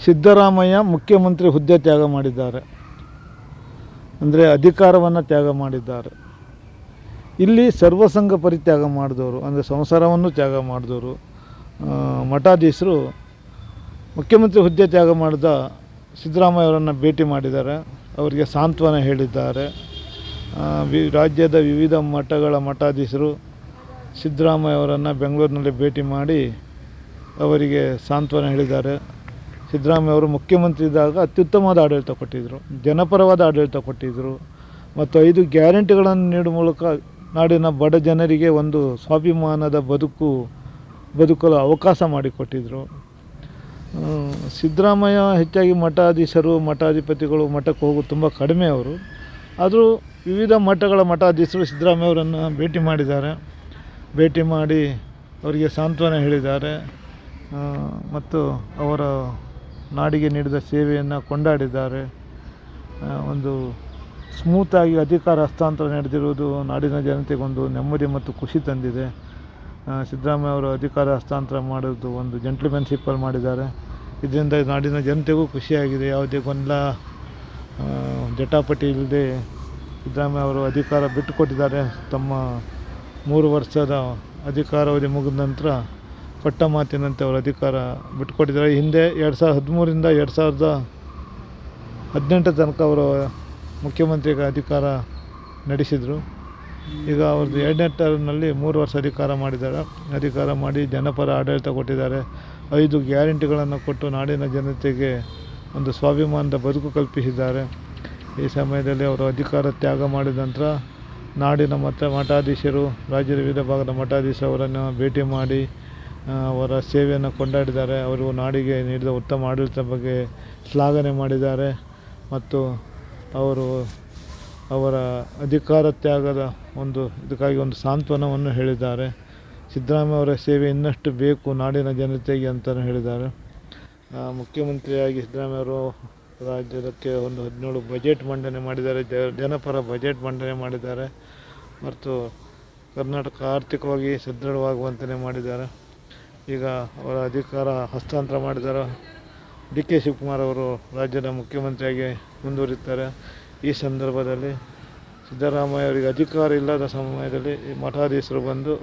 ಸಿದ್ದರಾಮಯ್ಯ ಮುಖ್ಯಮಂತ್ರಿ ಹುದ್ದೆ ತ್ಯಾಗ ಮಾಡಿದ್ದಾರೆ, ಅಂದರೆ ಅಧಿಕಾರವನ್ನು ತ್ಯಾಗ ಮಾಡಿದ್ದಾರೆ. ಇಲ್ಲಿ ಸರ್ವಸಂಗ ಪರಿತ್ಯಾಗ ಮಾಡಿದವರು, ಅಂದರೆ ಸಂಸಾರವನ್ನು ತ್ಯಾಗ ಮಾಡಿದವರು ಮಠಾಧೀಶರು ಮುಖ್ಯಮಂತ್ರಿ ಹುದ್ದೆ ತ್ಯಾಗ ಮಾಡಿದ ಸಿದ್ದರಾಮಯ್ಯ ಅವರನ್ನು ಭೇಟಿ ಮಾಡಿದ್ದಾರೆ, ಅವರಿಗೆ ಸಾಂತ್ವನ ಹೇಳಿದ್ದಾರೆ. ರಾಜ್ಯದ ವಿವಿಧ ಮಠಗಳ ಮಠಾಧೀಶರು ಸಿದ್ದರಾಮಯ್ಯ ಅವರನ್ನು ಬೆಂಗಳೂರಿನಲ್ಲಿ ಭೇಟಿ ಮಾಡಿ ಅವರಿಗೆ ಸಾಂತ್ವನ ಹೇಳಿದ್ದಾರೆ. ಸಿದ್ದರಾಮಯ್ಯ ಅವರು ಮುಖ್ಯಮಂತ್ರಿ ಇದ್ದಾಗ ಅತ್ಯುತ್ತಮವಾದ ಆಡಳಿತ ಕೊಟ್ಟಿದ್ದರು, ಜನಪರವಾದ ಆಡಳಿತ ಕೊಟ್ಟಿದ್ದರು ಮತ್ತು 5 ಗ್ಯಾರಂಟಿಗಳನ್ನು ನೀಡುವ ಮೂಲಕ ನಾಡಿನ ಬಡ ಜನರಿಗೆ ಒಂದು ಸ್ವಾಭಿಮಾನದ ಬದುಕಲು ಅವಕಾಶ ಮಾಡಿಕೊಟ್ಟಿದ್ದರು. ಸಿದ್ದರಾಮಯ್ಯ ಹೆಚ್ಚಾಗಿ ಮಠಾಧೀಶರು ಮಠಾಧಿಪತಿಗಳು ಮಠಕ್ಕೆ ಹೋಗೋದು ತುಂಬ ಕಡಿಮೆ ಅವರು. ಆದರೂ ವಿವಿಧ ಮಠಗಳ ಮಠಾಧೀಶರು ಸಿದ್ದರಾಮಯ್ಯ ಅವರನ್ನು ಭೇಟಿ ಮಾಡಿದ್ದಾರೆ, ಭೇಟಿ ಮಾಡಿ ಅವರಿಗೆ ಸಾಂತ್ವನ ಹೇಳಿದ್ದಾರೆ ಮತ್ತು ಅವರ ನಾಡಿಗೆ ನೀಡಿದ ಸೇವೆಯನ್ನು ಕೊಂಡಾಡಿದ್ದಾರೆ. ಒಂದು ಸ್ಮೂತಾಗಿ ಅಧಿಕಾರ ಹಸ್ತಾಂತರ ನಡೆದಿರುವುದು ನಾಡಿನ ಜನತೆಗೊಂದು ನೆಮ್ಮದಿ ಮತ್ತು ಖುಷಿ ತಂದಿದೆ. ಸಿದ್ದರಾಮಯ್ಯ ಅವರು ಅಧಿಕಾರ ಹಸ್ತಾಂತರ ಮಾಡೋದು ಒಂದು ಜೆಂಟ್ಲ್ಮನ್ಶಿಪ್ಪಲ್ಲಿ ಮಾಡಿದ್ದಾರೆ. ಇದರಿಂದ ನಾಡಿನ ಜನತೆಗೂ ಖುಷಿಯಾಗಿದೆ. ಯಾವುದೇ ಗೊಂದಲ ಜಟಾಪಟಿ ಇಲ್ಲದೆ ಸಿದ್ದರಾಮಯ್ಯ ಅವರು ಅಧಿಕಾರ ಬಿಟ್ಟುಕೊಟ್ಟಿದ್ದಾರೆ. ತಮ್ಮ 3 ವರ್ಷದ ಅಧಿಕಾರಾವಧಿ ಮುಗಿದ ನಂತರ ಕೊಟ್ಟ ಮಾತಿನಂತೆ ಅವರು ಅಧಿಕಾರ ಬಿಟ್ಟುಕೊಟ್ಟಿದ್ದಾರೆ. ಹಿಂದೆ 2013ರಿಂದ 2018 ತನಕ ಅವರು ಮುಖ್ಯಮಂತ್ರಿಗೆ ಅಧಿಕಾರ ನಡೆಸಿದರು. ಈಗ ಅವ್ರದ್ದು 2ನೇ ಟರ್ಮ್ನಲ್ಲಿ 3 ವರ್ಷ ಅಧಿಕಾರ ಮಾಡಿ ಜನಪರ ಆಡಳಿತ ಕೊಟ್ಟಿದ್ದಾರೆ. 5 ಗ್ಯಾರಂಟಿಗಳನ್ನು ಕೊಟ್ಟು ನಾಡಿನ ಜನತೆಗೆ ಒಂದು ಸ್ವಾಭಿಮಾನದ ಬದುಕು ಕಲ್ಪಿಸಿದ್ದಾರೆ. ಈ ಸಮಯದಲ್ಲಿ ಅವರು ಅಧಿಕಾರ ತ್ಯಾಗ ಮಾಡಿದ ನಂತರ ನಾಡಿನ ಮಠಾಧೀಶರು ರಾಜ್ಯದ ವಿವಿಧ ಭಾಗದ ಮಠಾಧೀಶರವರನ್ನು ಭೇಟಿ ಮಾಡಿ ಅವರ ಸೇವೆಯನ್ನು ಕೊಂಡಾಡಿದ್ದಾರೆ. ಅವರು ನಾಡಿಗೆ ನೀಡಿದ ಉತ್ತಮ ಆಡಳಿತದ ಬಗ್ಗೆ ಶ್ಲಾಘನೆ ಮಾಡಿದ್ದಾರೆ ಮತ್ತು ಅವರ ಅಧಿಕಾರ ತ್ಯಾಗದ ಇದಕ್ಕಾಗಿ ಒಂದು ಸಾಂತ್ವನವನ್ನು ಹೇಳಿದ್ದಾರೆ. ಸಿದ್ದರಾಮಯ್ಯ ಅವರ ಸೇವೆ ಇನ್ನಷ್ಟು ಬೇಕು ನಾಡಿನ ಜನತೆಗೆ ಅಂತಲೂ ಹೇಳಿದ್ದಾರೆ. ಮುಖ್ಯಮಂತ್ರಿಯಾಗಿ ಸಿದ್ದರಾಮಯ್ಯ ಅವರು ರಾಜ್ಯಕ್ಕೆ ಒಂದು 17 ಬಜೆಟ್ ಮಂಡನೆ ಮಾಡಿದ್ದಾರೆ, ಜನಪರ ಬಜೆಟ್ ಮಂಡನೆ ಮಾಡಿದ್ದಾರೆ ಮತ್ತು ಕರ್ನಾಟಕ ಆರ್ಥಿಕವಾಗಿ ಸದೃಢವಾಗುವಂತೆ ಮಾಡಿದ್ದಾರೆ. ಈಗ ಅವರ ಅಧಿಕಾರ ಹಸ್ತಾಂತರ ಮಾಡಿದ್ದಾರೆ. ಡಿ ಕೆ ಶಿವಕುಮಾರ್ ಅವರು ರಾಜ್ಯದ ಮುಖ್ಯಮಂತ್ರಿಯಾಗಿ ಮುಂದುವರಿತಾರೆ. ಈ ಸಂದರ್ಭದಲ್ಲಿ ಸಿದ್ದರಾಮಯ್ಯ ಅವರಿಗೆ ಅಧಿಕಾರ ಇಲ್ಲದ ಸಮಯದಲ್ಲಿ ಮಠಾಧೀಶರು ಬಂದು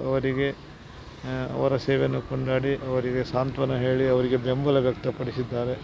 ಅವರ ಸೇವೆಯನ್ನು ಕೊಂಡಾಡಿ ಅವರಿಗೆ ಸಾಂತ್ವನ ಹೇಳಿ ಅವರಿಗೆ ಬೆಂಬಲ ವ್ಯಕ್ತಪಡಿಸಿದ್ದಾರೆ.